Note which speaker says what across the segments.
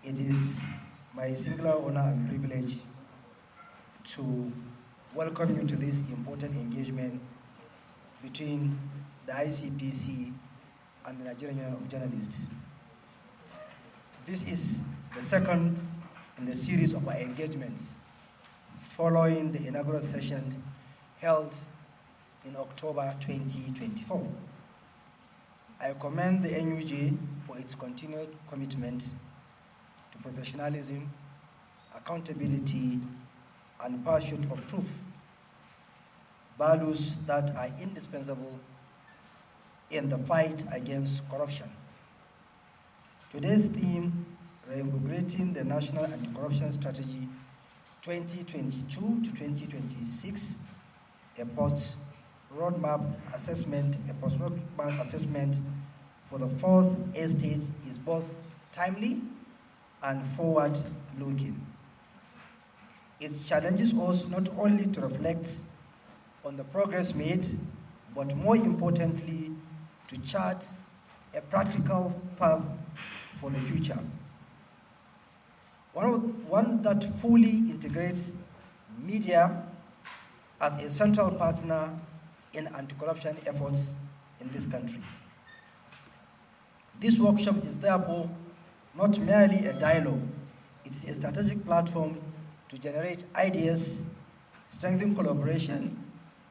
Speaker 1: It is my singular honor and privilege to welcome you to this important engagement between the ICPC and the Nigerian Union of Journalists. This is the second in the series of our engagements following the inaugural session held in October 2024. I commend the NUJ for its continued commitment to professionalism, accountability, and pursuit of truth, values that are indispensable in the fight against corruption. Today's theme, reinvigorating the National Anti-Corruption Strategy 2022 to 2026, a post-roadmap assessment for the fourth estate is both timely and forward-looking. It challenges us not only to reflect on the progress made, but more importantly, to chart a practical path for the future. One that fully integrates media as a central partner in anti-corruption efforts in this country. This workshop is therefore not merely a dialogue, it's a strategic platform to generate ideas, strengthen collaboration,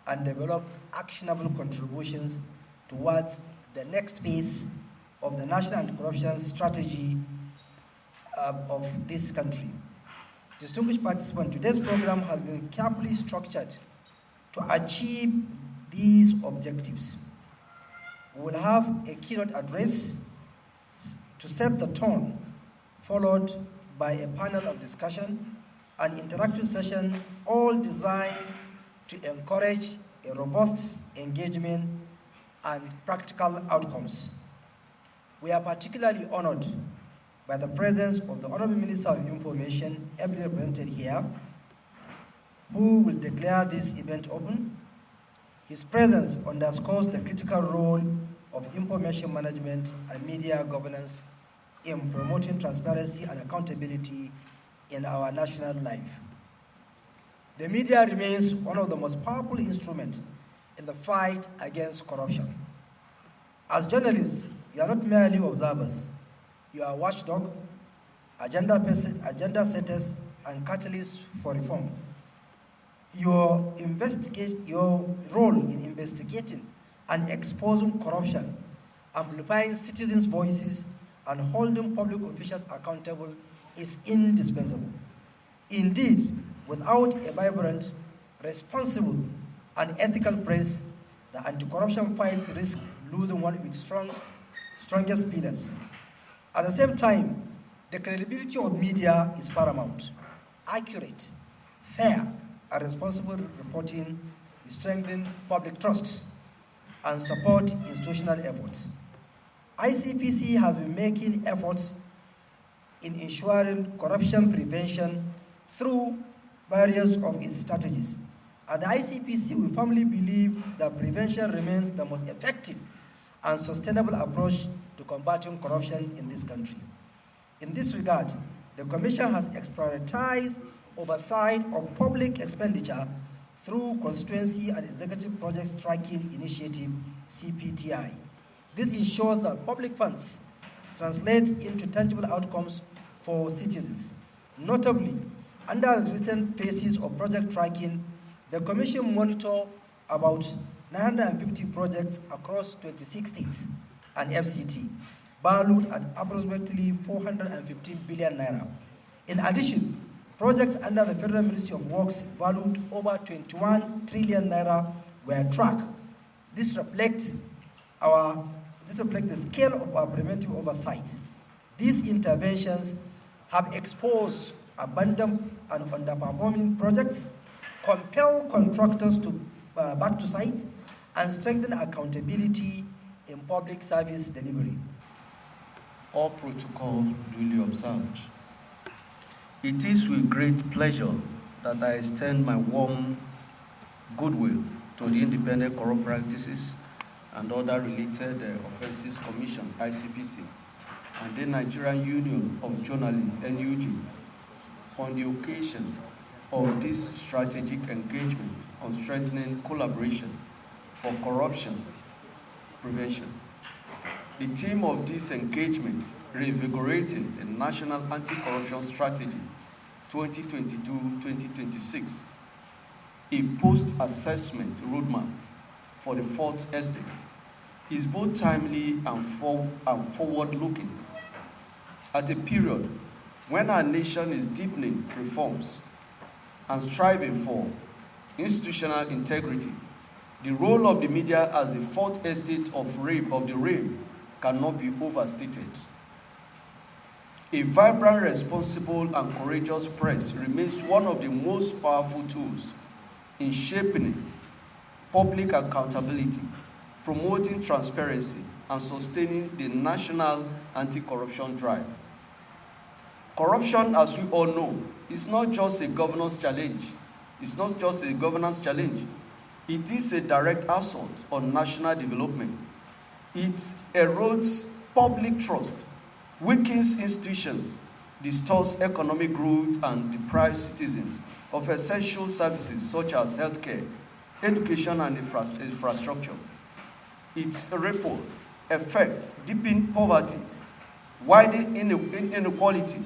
Speaker 1: and develop actionable contributions towards the next phase of the national anti-corruption strategy of this country. Distinguished participants, today's program has been carefully structured to achieve these objectives. We will have a keynote address to set the tone, followed by a panel of discussion, an interactive session, all designed to encourage a robust engagement and practical outcomes. We are particularly honored by the presence of the Honorable Minister of Information, ably represented here, who will declare this event open. His presence underscores the critical role of information management and media governance in promoting transparency and accountability in our national life. The media remains one of the most powerful instruments in the fight against corruption. As journalists, you are not merely observers. You are watchdogs, agenda setters, and catalysts for reform. Your role in investigating and exposing corruption, amplifying citizens' voices, and holding public officials accountable is indispensable. Indeed, without a vibrant, responsible, and ethical press, the anti-corruption fight risks losing one of its strongest pillars. At the same time, the credibility of media is paramount. Accurate, fair, and responsible reporting strengthen public trust and support institutional efforts. ICPC has been making efforts in ensuring corruption prevention through various of its strategies. At the ICPC, we firmly believe that prevention remains the most effective and sustainable approach to combating corruption in this country. In this regard, the Commission has prioritized oversight of public expenditure through Constituency and Executive Project Tracking Initiative, CPTI. This ensures that public funds translate into tangible outcomes for citizens. Notably, under the recent phases of project tracking, the Commission monitored about 950 projects across 26 states and FCT, valued at approximately 415 billion naira. In addition, projects under the Federal Ministry of Works valued over 21 trillion naira were tracked. This reflects the scale of our preventive oversight. These interventions have exposed abandoned and underperforming projects, compel contractors to back to site, and strengthen accountability in public service delivery.
Speaker 2: All protocols duly observed. It is with great pleasure that I extend my warm goodwill to the Independent Corrupt Practices and Other Related Offences Commission, ICPC, and the Nigerian Union of Journalists, NUJ, on the occasion of this strategic engagement on strengthening collaboration for corruption prevention. The theme of this engagement, Reinvigorating the National Anti-Corruption Strategy 2022-2026, a post-assessment roadmap for the Fourth Estate, is both timely and forward-looking at a period when our nation is deepening reforms and striving for institutional integrity. The role of the media as the fourth estate of the realm cannot be overstated. A vibrant, responsible, and courageous press remains one of the most powerful tools in shaping public accountability, promoting transparency, and sustaining the national anti-corruption drive. Corruption, as we all know, is not just a governance challenge. It's not just a governance challenge. It is a direct assault on national development. It erodes public trust, weakens institutions, distorts economic growth, and deprives citizens of essential services such as healthcare, education, and infrastructure. Its ripple effect deepens poverty, widen inequality,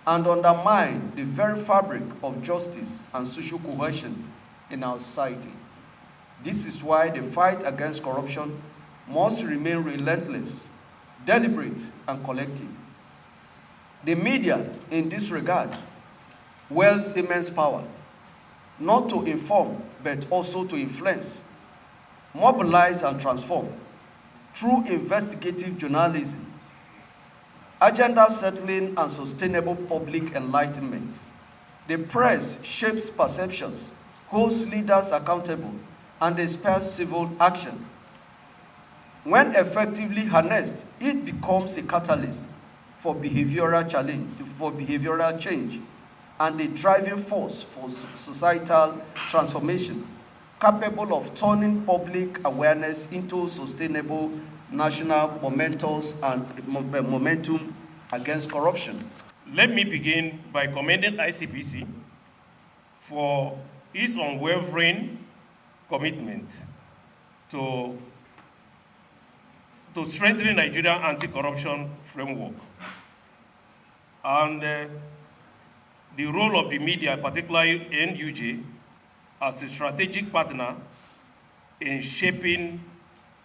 Speaker 2: and undermine the very fabric of justice and social cohesion in our society. This is why the fight against corruption must remain relentless, deliberate, and collective. The media, in this regard, wields immense power, not to inform, but also to influence, mobilize, and transform through investigative journalism, agenda-settling, and sustainable public enlightenment. The press shapes perceptions, holds leaders accountable, and inspires civil action. When effectively harnessed, it becomes a catalyst for behavioral change, and a driving force for societal transformation, capable of turning public awareness into sustainable national momentum against corruption.
Speaker 3: Let me begin by commending ICPC for its unwavering commitment to strengthening Nigerian anti-corruption framework, and the role of the media, particularly NUJ, as a strategic partner in shaping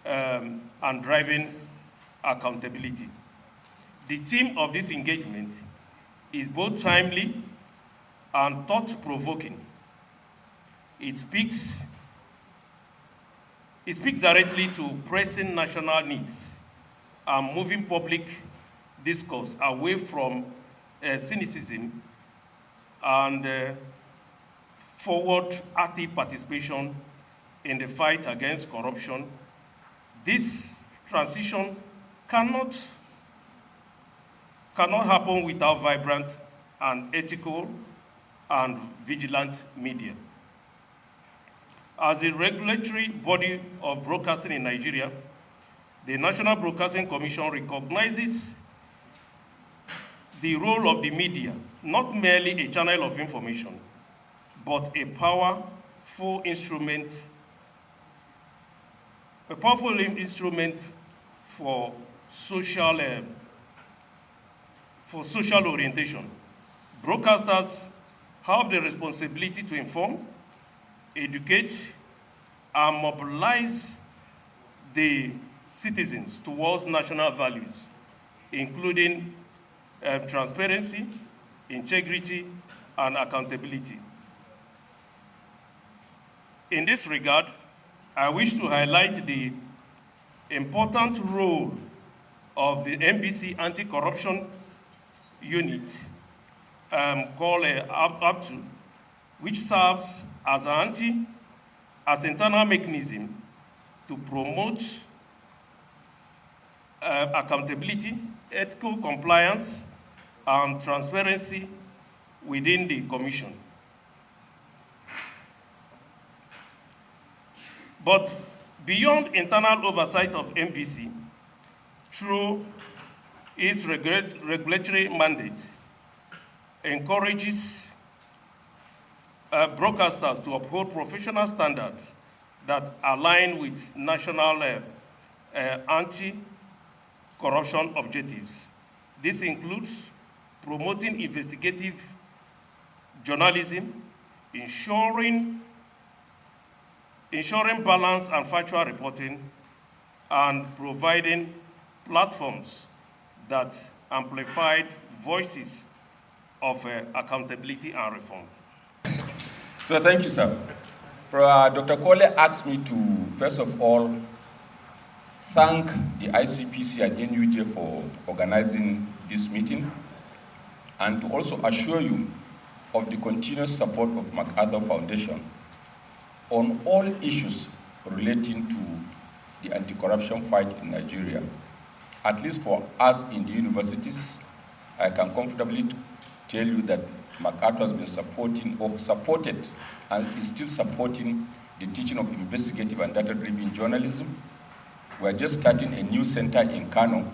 Speaker 3: and driving accountability. The theme of this engagement is both timely and thought-provoking. It speaks directly to pressing national needs and moving public discourse away from cynicism and forward active participation in the fight against corruption. This transition cannot happen without vibrant and ethical and vigilant media. As a regulatory body of broadcasting in Nigeria, the National Broadcasting Commission recognizes the role of the media, not merely a channel of information, but a powerful instrument for social orientation. Broadcasters have the responsibility to inform, educate, and mobilize the citizens towards national values, including transparency, integrity, and accountability. In this regard, I wish to highlight the important role of the NBC Anti-Corruption Unit called ABTU, which serves as an internal mechanism to promote accountability, ethical compliance, and transparency within the Commission. But beyond internal oversight of NBC, through its regulatory mandate encourages broadcasters to uphold professional standards that align with national anti-corruption objectives. This includes promoting investigative journalism, ensuring balance and factual reporting, and providing platforms that amplify voices of accountability and reform.
Speaker 4: So thank you, sir. Dr. Kole asked me to, first of all, thank the ICPC and NUJ for organizing this meeting, and to also assure you of the continuous support of MacArthur Foundation on all issues relating to the anti-corruption fight in Nigeria. At least for us in the universities, I can comfortably tell you that MacArthur has been supported and is still supporting the teaching of investigative and data-driven journalism. We are just starting a new center in Kano,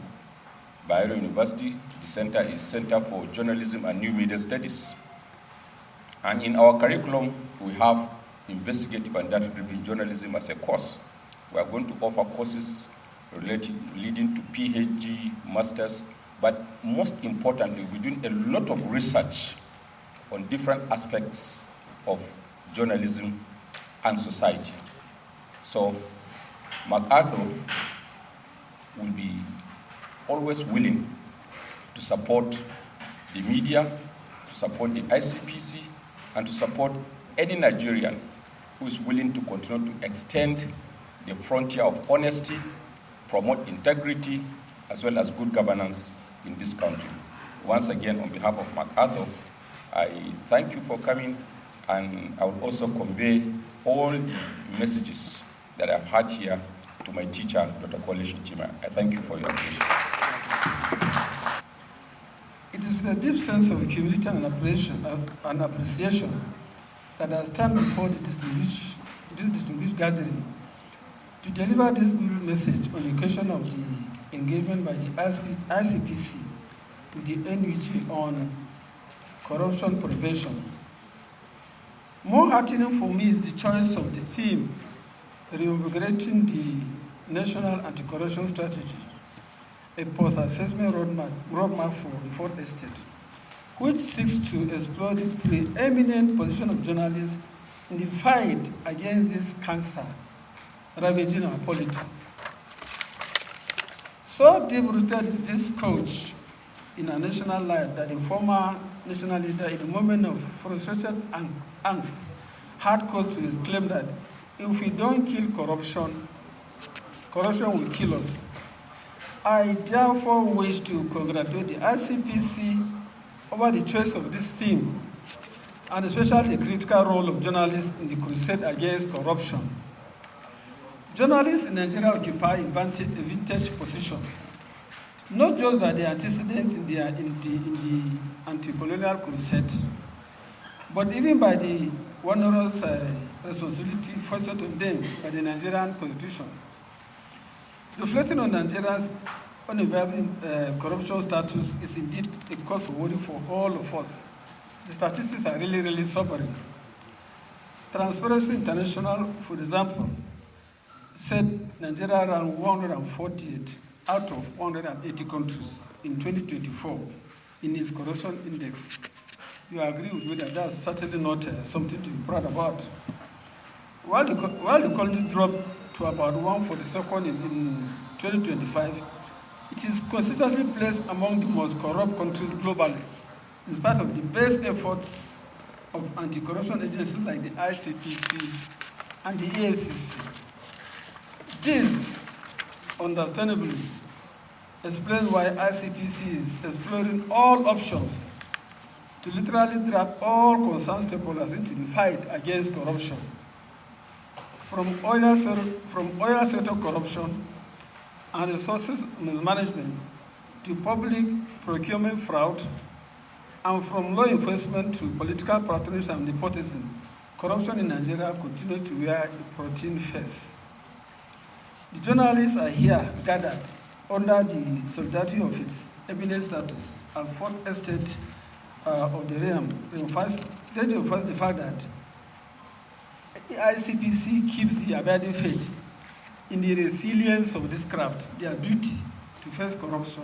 Speaker 4: Bayero University. The center is Center for Journalism and New Media Studies. And in our curriculum, we have investigative and data-driven journalism as a course. We are going to offer courses leading to PhD, masters, but most importantly, we're doing a lot of research on different aspects of journalism and society. So MacArthur will be always willing to support the media, to support the ICPC, and to support any Nigerian who is willing to continue to extend the frontier of honesty, promote integrity, as well as good governance in this country. Once again, on behalf of MacArthur, I thank you for coming, and I will also convey all the messages that I've had here to my teacher, Dr. Kole Shitima. I thank you for your attention.
Speaker 5: It is with a deep sense of humility and appreciation that I stand before this distinguished gathering to deliver this good message on the occasion of the engagement by the ICPC with the NUG on corruption prevention. More heartening for me is the choice of the theme, reinvigorating the National Anti-Corruption Strategy, a post-assessment roadmap for the Fourth Estate, which seeks to explore the preeminent position of journalists in the fight against this cancer ravaging our polity. So deep-rooted is this coach in our national life that the former national leader, in a moment of frustration and angst, had cause to exclaim that if we don't kill corruption, corruption will kill us. I therefore wish to congratulate the ICPC over the choice of this theme, and especially the critical role of journalists in the crusade against corruption. Journalists in Nigeria occupy a vintage position, not just by their antecedents in the anti-colonial crusade, but even by the onerous responsibility foisted on them by the Nigerian Constitution. Reflecting on Nigeria's unenviable corruption status is indeed a cause for worry for all of us. The statistics are really, really sobering. Transparency International, for example, said Nigeria ranked 148 out of 180 countries in 2024 in its corruption index. You agree with me that that's certainly not something to be proud about. While the country dropped to about 142nd in 2025, it is consistently placed among the most corrupt countries globally, in spite of the best efforts of anti-corruption agencies like the ICPC and the EFCC. This, understandably, explains why ICPC is exploring all options to literally drag all concerned stakeholders into the fight against corruption. From oil sector corruption and resources mismanagement to public procurement fraud, and from law enforcement to political patronage and nepotism, corruption in Nigeria continues to wear a protein face. The journalists are here gathered under the solidarity of its eminent status as fourth estate of the realm reinforces the fact that ICPC keeps the abiding faith in the resilience of this craft, their duty to face corruption,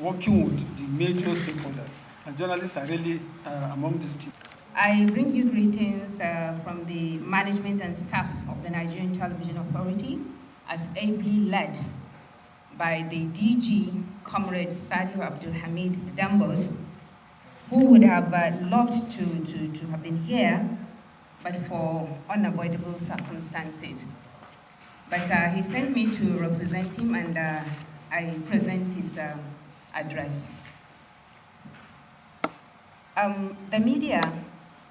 Speaker 5: working with the major stakeholders. And journalists are really among these team.
Speaker 6: I bring you greetings from the management and staff of the Nigerian Television Authority, as ably led by the DG, Comrade Sadio Abdulhamid Dambos, who would have loved to have been here, but for unavoidable circumstances. But he sent me to represent him, and I present his address. The media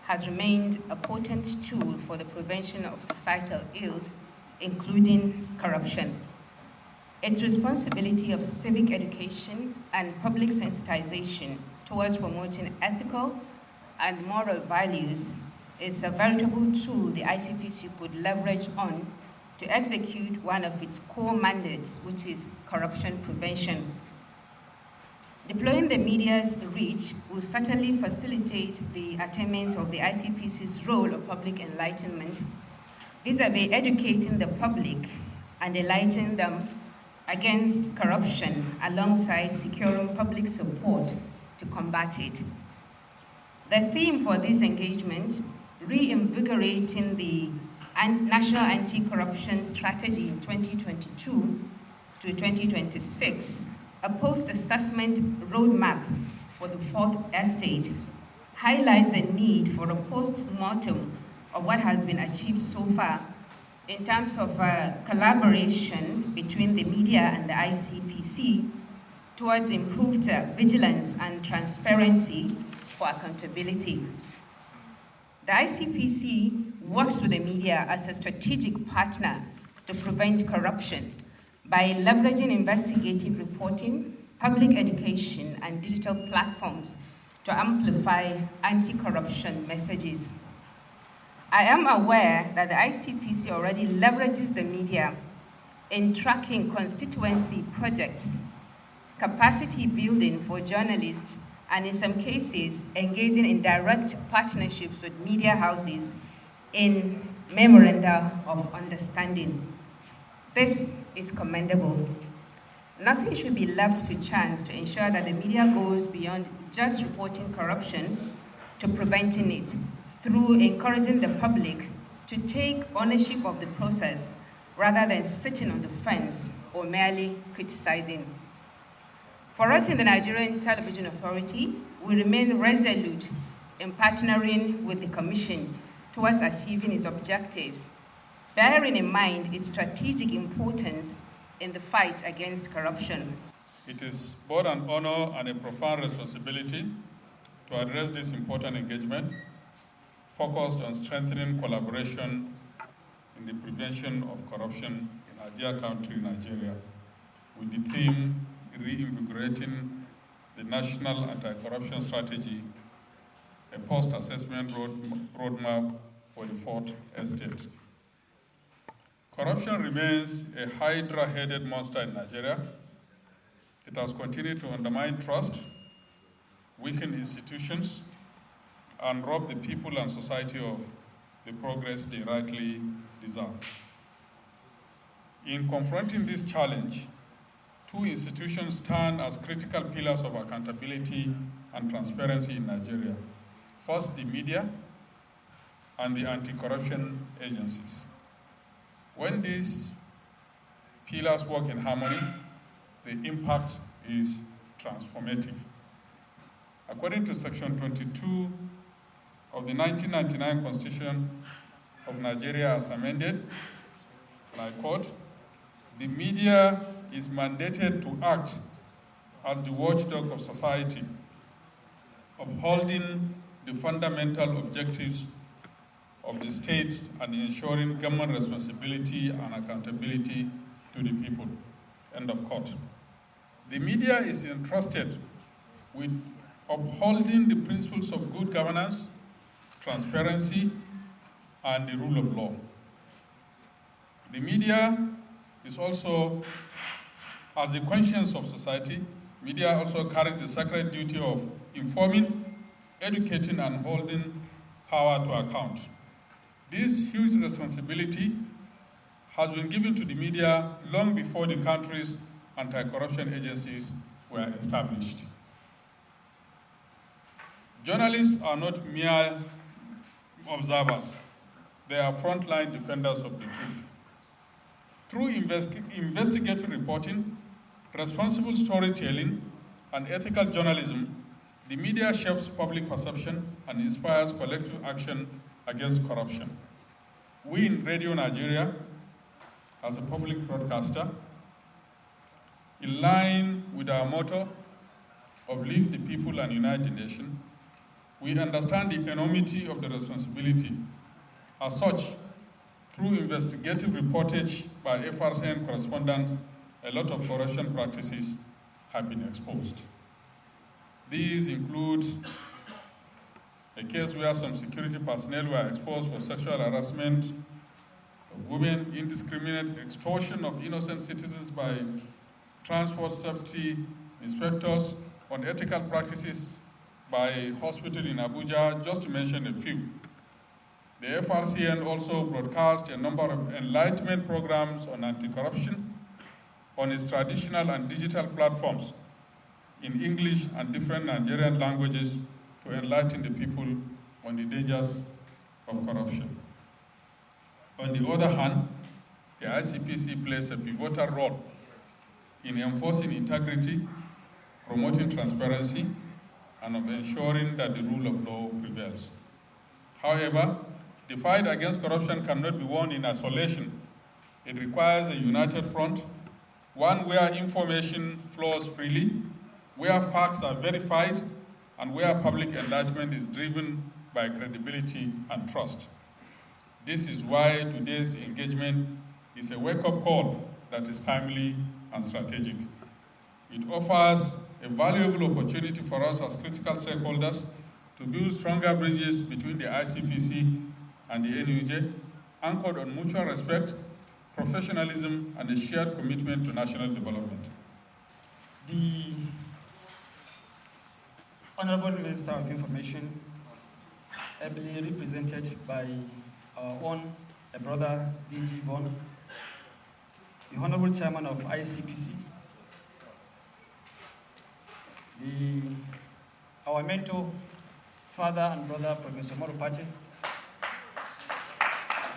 Speaker 6: has remained a potent tool for the prevention of societal ills, including corruption. Its responsibility of civic education and public sensitization towards promoting ethical and moral values is a veritable tool the ICPC could leverage on to execute one of its core mandates, which is corruption prevention. Deploying the media's reach will certainly facilitate the attainment of the ICPC's role of public enlightenment, vis-à-vis educating the public and enlightening them against corruption alongside securing public support to combat it. The theme for this engagement, reinvigorating the National Anti-Corruption Strategy in 2022 to 2026, a post-assessment roadmap for the fourth estate, highlights the need for a post-mortem of what has been achieved so far in terms of collaboration between the media and the ICPC towards improved vigilance and transparency for accountability. The ICPC works with the media as a strategic partner to prevent corruption by leveraging investigative reporting, public education, and digital platforms to amplify anti-corruption messages. I am aware that the ICPC already leverages the media in tracking constituency projects, capacity building for journalists, and in some cases, engaging in direct partnerships with media houses in memoranda of understanding. This is commendable. Nothing should be left to chance to ensure that the media goes beyond just reporting corruption to preventing it, through encouraging the public to take ownership of the process rather than sitting on the fence or merely criticizing. For us in the Nigerian Television Authority, we remain resolute in partnering with the Commission towards achieving its objectives, bearing in mind its strategic importance in the fight against corruption.
Speaker 7: It is both an honor and a profound responsibility to address this important engagement, focused on strengthening collaboration in the prevention of corruption in our dear country, Nigeria, with the theme reinvigorating the National Anti-Corruption Strategy, a post-assessment roadmap for the fourth estate. Corruption remains a hydra-headed monster in Nigeria. It has continued to undermine trust, weaken institutions, and rob the people and society of the progress they rightly deserve. In confronting this challenge, two institutions stand as critical pillars of accountability and transparency in Nigeria. First, the media and the anti-corruption agencies. When these pillars work in harmony, the impact is transformative. According to Section 22 of the 1999 Constitution of Nigeria as amended, and I quote, "The media is mandated to act as the watchdog of society, upholding the fundamental objectives of the state and ensuring government responsibility and accountability to the people." End of quote. The media is entrusted with upholding the principles of good governance, transparency, and the rule of law. The media is also, as the conscience of society, Media also carries the sacred duty of informing, educating, and holding power to account. This huge responsibility has been given to the media long before the country's anti-corruption agencies were established. Journalists are not mere observers. They are frontline defenders of the truth. Through investigative reporting, responsible storytelling, and ethical journalism, the media shapes public perception and inspires collective action against corruption. We in Radio Nigeria, as a public broadcaster, in line with our motto of Lift the People and Unite the Nation, we understand the enormity of the responsibility. As such, through investigative reportage by FRCN correspondents, a lot of corruption practices have been exposed. These include a case where some security personnel were exposed for sexual harassment of women, indiscriminate extortion of innocent citizens by transport safety inspectors, unethical practices by hospital in Abuja, just to mention a few. The FRCN also broadcast a number of enlightenment programs on anti-corruption on its traditional and digital platforms in English and different Nigerian languages to enlighten the people on the dangers of corruption. On the other hand, the ICPC plays a pivotal role in enforcing integrity, promoting transparency, and of ensuring that the rule of law prevails. However, the fight against corruption cannot be won in isolation. It requires a united front, one where information flows freely, where facts are verified, and where public enlightenment is driven by credibility and trust. This is why today's engagement is a wake-up call that is timely and strategic. It offers a valuable opportunity for us as critical stakeholders to build stronger bridges between the ICPC and the NUJ, anchored on mutual respect, professionalism, and a shared commitment to national development.
Speaker 8: The Honorable Minister of Information, ably represented by our own brother, DG Von, the Honorable Chairman of ICPC, our mentor, father and brother, Professor Morupate,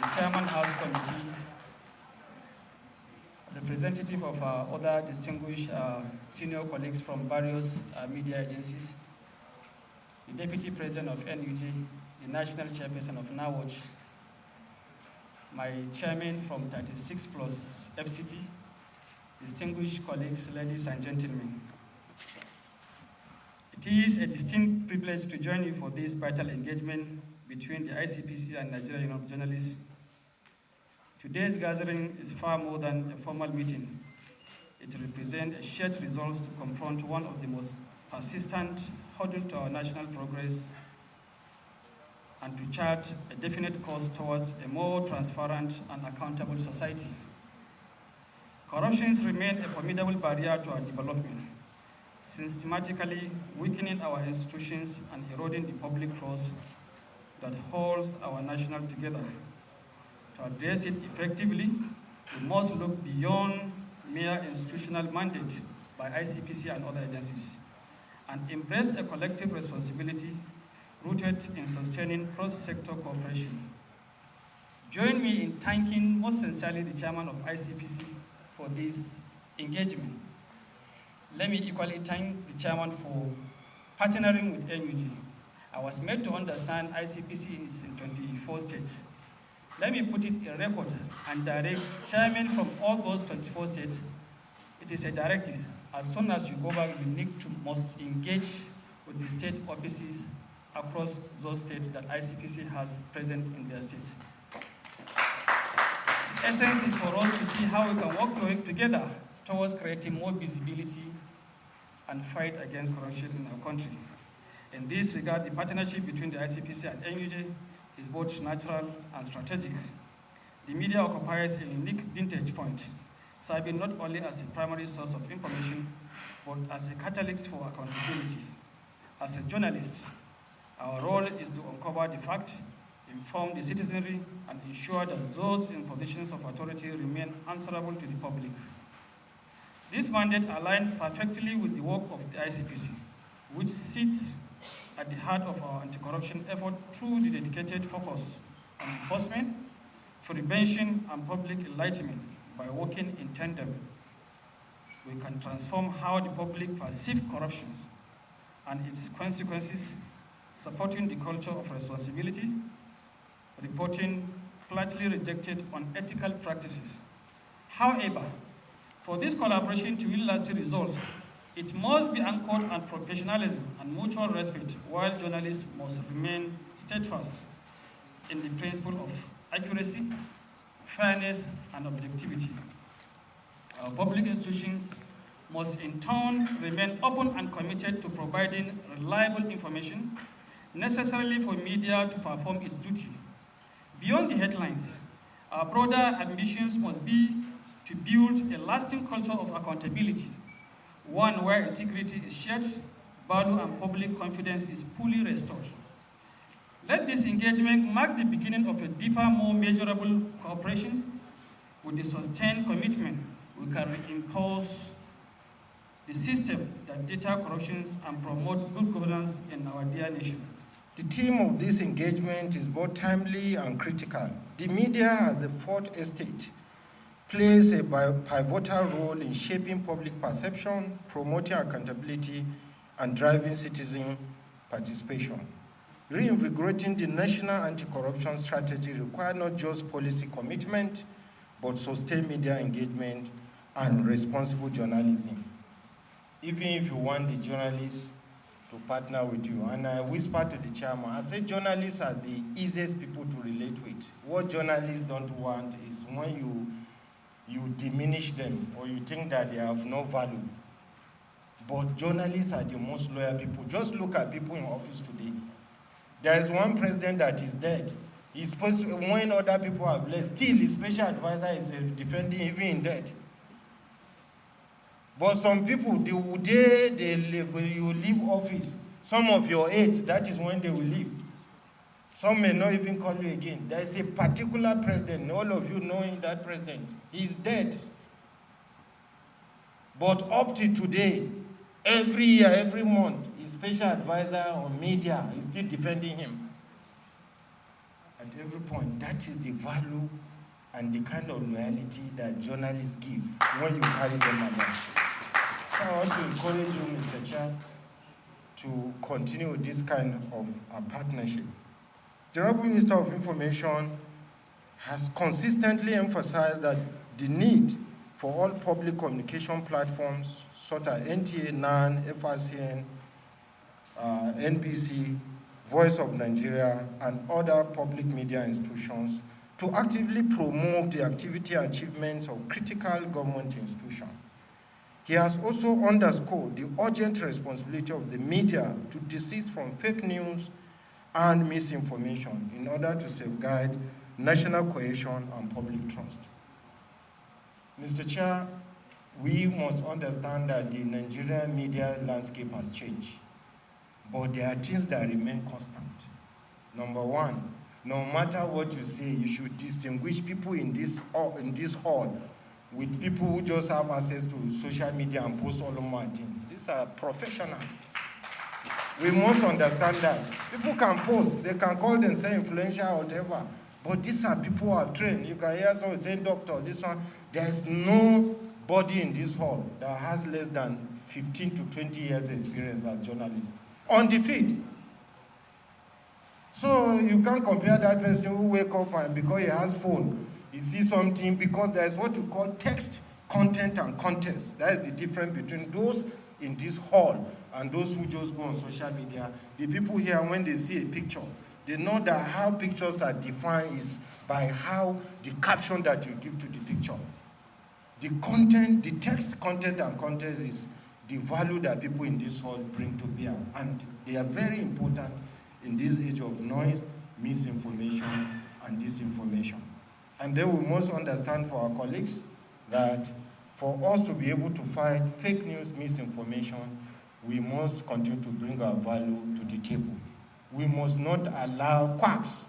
Speaker 8: the Chairman House Committee, representative of our other distinguished senior colleagues from various media agencies, the Deputy President of NUJ, the National Chairperson of NAWATCH, my Chairman from 36 plus FCT, distinguished colleagues, ladies and gentlemen. It is a distinct privilege to join you for this vital engagement between the ICPC and Nigerian Union of Journalists. Today's gathering is far more than a formal meeting. It represents a shared resolve to confront one of the most persistent hurdles to our national progress and to chart a definite course towards a more transparent and accountable society. Corruption remains a formidable barrier to our development, systematically weakening our institutions and eroding the public trust that holds our nation together. To address it effectively, we must look beyond mere institutional mandate by ICPC and other agencies and embrace a collective responsibility rooted in sustaining cross-sector cooperation. Join me in thanking most sincerely the Chairman of ICPC for this engagement. Let me equally thank the Chairman for partnering with NUJ. I was made to understand ICPC is in 24 states. Let me put it in record and direct chairmen from all those 24 states. It is a directive. As soon as you go back, you need to must engage with the state offices across those states that ICPC has present in their states. The essence is for us to see how we can work together towards creating more visibility and fight against corruption in our country. In this regard, the partnership between the ICPC and NUJ is both natural and strategic. The media occupies a unique vantage point, serving not only as a primary source of information, but as a catalyst for accountability. As a journalist, our role is to uncover the facts, inform the citizenry, and ensure that those in positions of authority remain answerable to the public. This mandate aligns perfectly with the work of the ICPC, which sits at the heart of our anti-corruption effort through the dedicated focus on enforcement, prevention, and public enlightenment. By working in tandem, we can transform how the public perceives corruption and its consequences, supporting the culture of responsibility, reporting flatly rejected unethical practices. However, for this collaboration to yield lasting results, it must be anchored on professionalism and mutual respect, while journalists must remain steadfast in the principle of accuracy, fairness, and objectivity. Our public institutions must in turn remain open and committed to providing reliable information necessarily for media to perform its duty. Beyond the headlines, our broader ambitions must be to build a lasting culture of accountability, one where integrity is shared, value and public confidence is fully restored. Let this engagement mark the beginning of a deeper, more measurable cooperation. With the sustained commitment, we can reinforce the system that deter corruption and promote good governance in our dear nation.
Speaker 9: The theme of this engagement is both timely and critical. The media, as the fourth estate, plays a pivotal role in shaping public perception, promoting accountability, and driving citizen participation. Reinvigorating the national anti-corruption strategy requires not just policy commitment, but sustained media engagement and responsible journalism. Even if you want the journalists to partner with you, and I whisper to the chairman, I say journalists are the easiest people to relate with. What journalists don't want is when you diminish them or you think that they have no value. But journalists are the most loyal people. Just look at people in office today. There is one president that is dead. He's supposed to, when other people have left, still his special advisor is defending even in death. But some people, the day you leave office, some of your aides, that is when they will leave. Some may not even call you again. There is a particular president, all of you knowing that president. He's dead. But up to today, every year, every month, his special advisor on media is still defending him. At every point, that is the value and the kind of loyalty that journalists give when you carry them along. So I want to encourage you, Mr. Chair, to continue this kind of partnership. The Honorable Minister of Information has consistently emphasized that the need for all public communication platforms such as NTA, NAN, FRCN, NBC, Voice of Nigeria, and other public media institutions to actively promote the activity and achievements of critical government institutions. He has also underscored the urgent responsibility of the media to desist from fake news and misinformation in order to safeguard national cohesion and public trust. Mr. Chair, we must understand that the Nigerian media landscape has changed, but there are things that remain constant. Number one, no matter what you say, you should distinguish people in this hall with people who just have access to social media and post all of my things. These are professionals. We must understand that. People can post, they can call themselves influential or whatever, but these are people who have trained. You can hear someone saying, doctor, this one. There's nobody in this hall that has less than 15 to 20 years experience as journalist on the field. So you can't compare that person who wake up and because he has phone, he sees something, because there's what you call text, content, and context. That is the difference between those in this hall and those who just go on social media. The people here, when they see a picture, they know that how pictures are defined is by how the caption that you give to the picture. The content, the text, content, and context is the value that people in this hall bring to bear. And they are very important in this age of noise, misinformation, and disinformation. And then we must understand for our colleagues that For us to be able to fight fake news, misinformation, we must continue to bring our value to the table. We must not allow quacks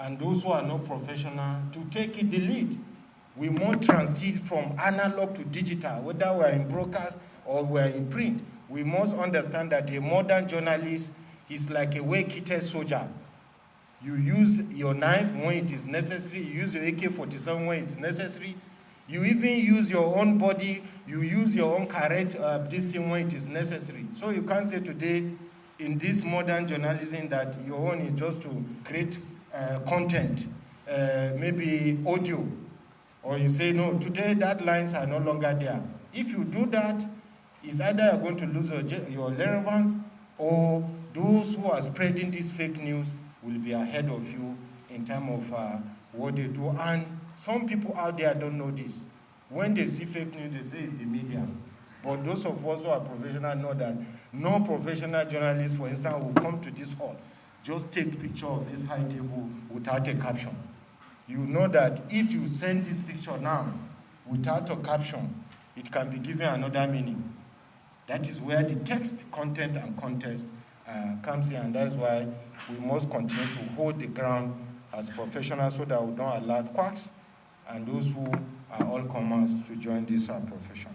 Speaker 9: and those who are not professional to take the lead. We must transit from analog to digital, whether we're in broadcast or we're in print. We must understand that a modern journalist is like a well-kitted soldier. You use your knife when it is necessary, you use your AK-47 when it's necessary, you even use your own body, you use your own carrot, this thing when it is necessary. So you can't say today, in this modern journalism, that your own is just to create content, maybe audio, or you say, no, today that lines are no longer there. If you do that, it's either you're going to lose your relevance, or those who are spreading this fake news will be ahead of you in terms of what they do. And some people out there don't know this. When they see fake news, they say it's the media. But those of us who are professional know that no professional journalist, for instance, will come to this hall, just take a picture of this high table without a caption. You know that if you send this picture now without a caption, it can be given another meaning. That is where the text, content, and context comes in, and that's why we must continue to hold the ground as professionals so that we don't allow quacks and those who are all comers to join this profession.